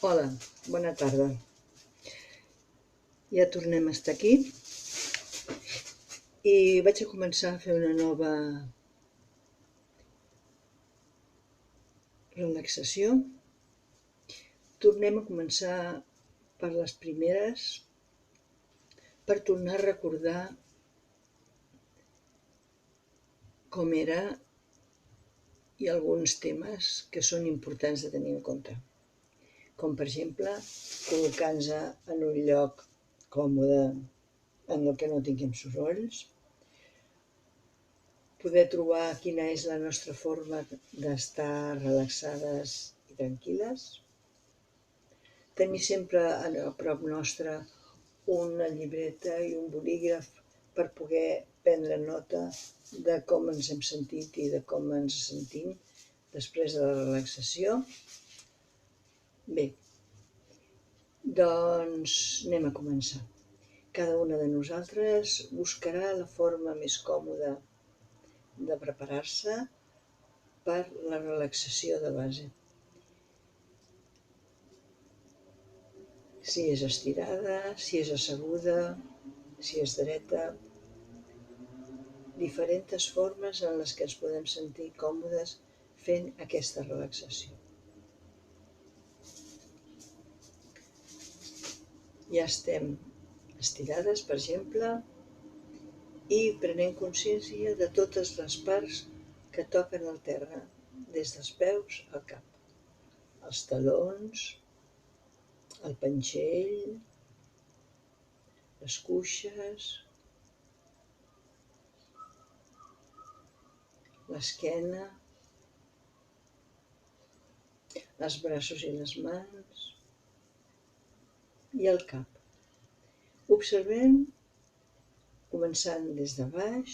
Hola, bona tarda. Ja tornem a estar aquí i vaig a començar a fer una nova relaxació. Tornem a començar per les primeres, per tornar a recordar com era i alguns temes que són importants de tenir en compte. Com per exemple, col·locar-nos en un lloc còmode en el que no tinguem sorolls, poder trobar quina és la nostra forma d'estar relaxades i tranquil·les, tenir sempre a prop nostre una llibreta i un bolígraf per poder prendre nota de com ens hem sentit i de com ens sentim després de la relaxació. Bé, doncs anem a començar. Cada una de nosaltres buscarà la forma més còmoda de preparar-se per la relaxació de base. Si és estirada, si és asseguda, si és dreta, diferents formes en les que ens podem sentir còmodes fent aquesta relaxació. Ja estem estirades, per exemple, i prenent consciència de totes les parts que toquen el terra, des dels peus al cap. Els talons, el panxell, les cuixes, l'esquena, els braços i les mans i el cap. Observem, començant des de baix,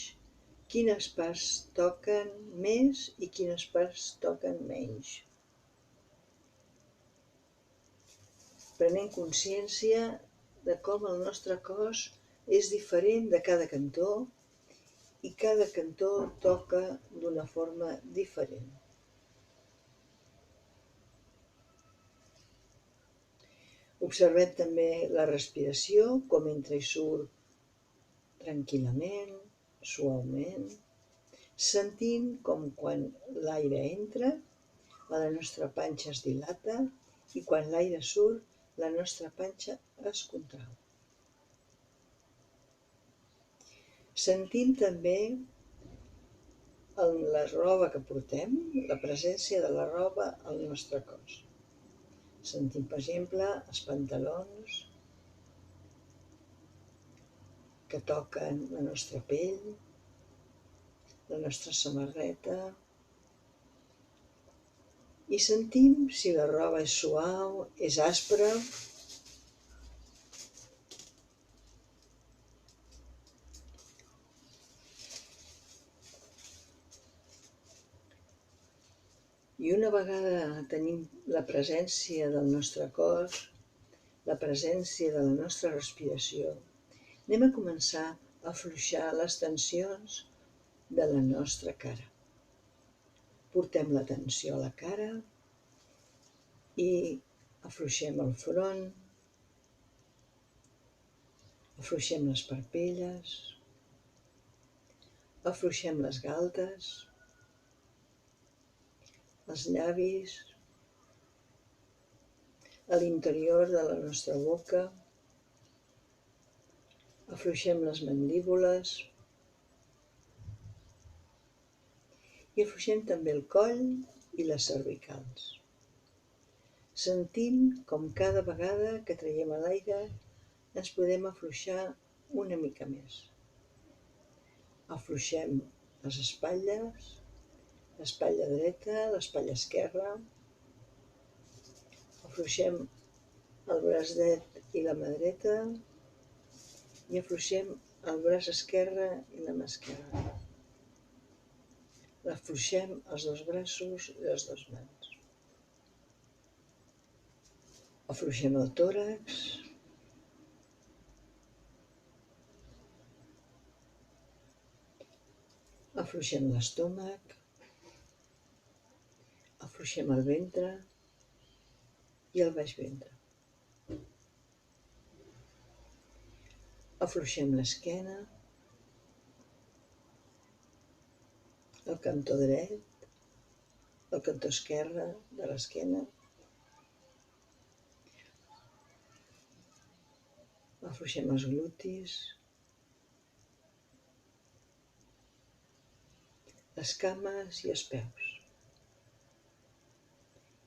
quines parts toquen més i quines parts toquen menys. Prenent consciència de com el nostre cos és diferent de cada cantó i cada cantó toca d'una forma diferent. Observem també la respiració, com entra i surt tranquil·lament, suaument, sentint com quan l'aire entra, la nostra panxa es dilata i quan l'aire surt, la nostra panxa es contrau. Sentim també en la roba que portem, la presència de la roba al nostre cos. Sentim, per exemple, els pantalons que toquen la nostra pell, la nostra samarreta, i sentim si la roba és suau, és aspra. I una vegada tenim la presència del nostre cos, la presència de la nostra respiració, anem a començar a afluixar les tensions de la nostra cara. Portem l'atenció a la cara i afluixem el front, afluixem les parpelles, afluixem les galtes, els llavis, a l'interior de la nostra boca, afluixem les mandíbules i afluixem també el coll i les cervicals. Sentint com cada vegada que traiem l'aire ens podem afluixar una mica més. Afluixem les espatlles, l'espatlla dreta, l'espatlla esquerra, afluixem el braç dret i la mà dreta i afluixem el braç esquerre i la mà esquerra. Afluixem els dos braços i les dues mans. Afluixem el tòrax, afluixem l'estómac, afluixem el ventre i el baix ventre. Afluixem l'esquena, el cantó dret, el cantó esquerre de l'esquena. Afluixem els glutis, les cames i els peus.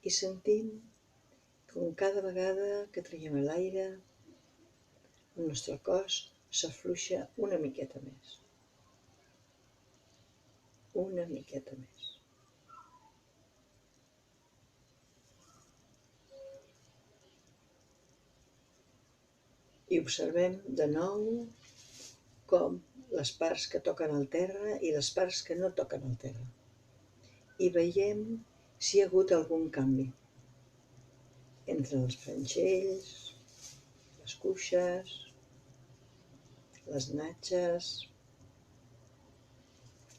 I sentim com cada vegada que traiem l'aire, el nostre cos s'afluixa una miqueta més. Una miqueta més. I observem de nou com les parts que toquen el terra i les parts que no toquen el terra. I veiem si hi ha hagut algun canvi entre els franxells, les cuixes, les natges,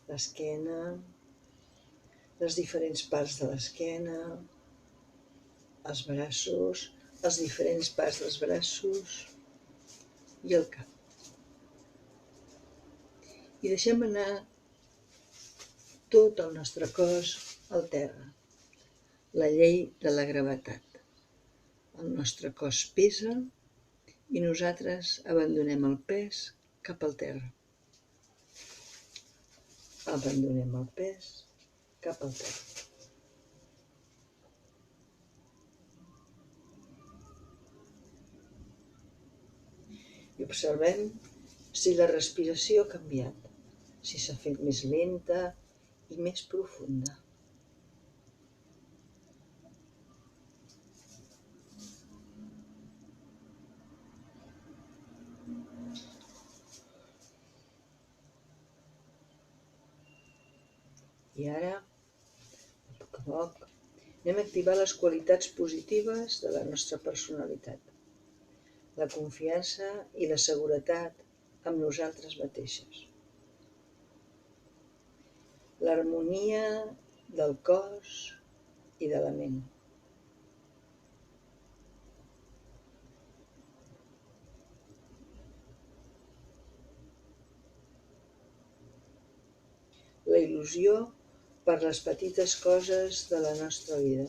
l'esquena, les diferents parts de l'esquena, els braços, les diferents parts dels braços i el cap. I deixem anar tot el nostre cos al terra. La llei de la gravetat. El nostre cos pesa i nosaltres abandonem el pes cap al terra. Abandonem el pes cap al terra. I observem si la respiració ha canviat, si s'ha fet més lenta i més profunda. I ara, a poc a poc, anem a activar les qualitats positives de la nostra personalitat. La confiança i la seguretat amb nosaltres mateixes. L'harmonia del cos i de la ment. La il·lusió per les petites coses de la nostra vida.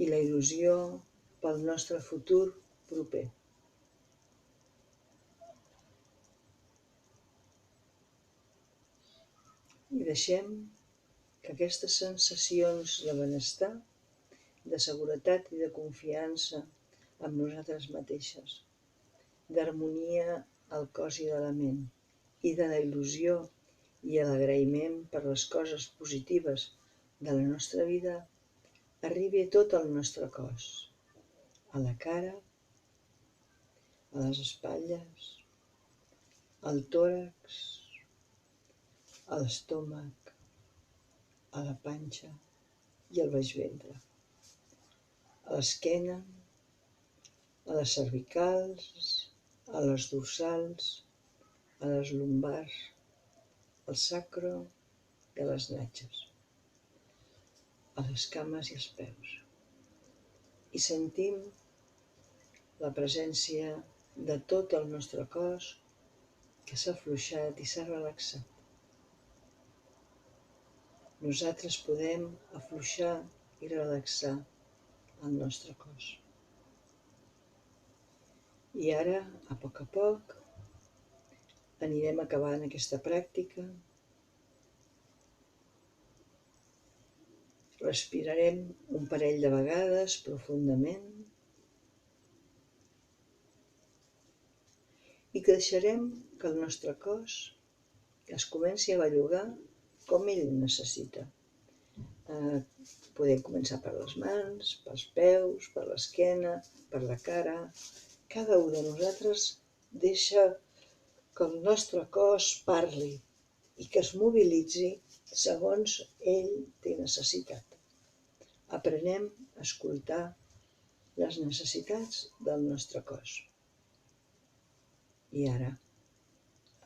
I la il·lusió pel nostre futur proper. I deixem que aquestes sensacions de benestar, de seguretat i de confiança amb nosaltres mateixes, d'harmonia al cos i de la ment, i de la il·lusió i l'agraïment per les coses positives de la nostra vida, arribi a tot el nostre cos, a la cara, a les espatlles, al tòrax, a l'estómac, a la panxa i al baix ventre, a l'esquena, a les cervicals, a les dorsals, a les lumbars, al sacro i a les natges, a les cames i els peus. I sentim la presència de tot el nostre cos que s'ha afluixat i s'ha relaxat. Nosaltres podem afluixar i relaxar el nostre cos. I ara, a poc, anirem acabant aquesta pràctica. Respirarem un parell de vegades profundament i que deixarem que el nostre cos es comenci a bellugar com ell necessita. Podem començar per les mans, pels peus, per l'esquena, per la cara. Cada un de nosaltres deixa que el nostre cos parli i que es mobilitzi segons ell té necessitat. Aprenem a escoltar les necessitats del nostre cos. I ara,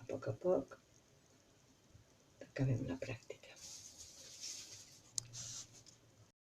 a poc, acabem la pràctica.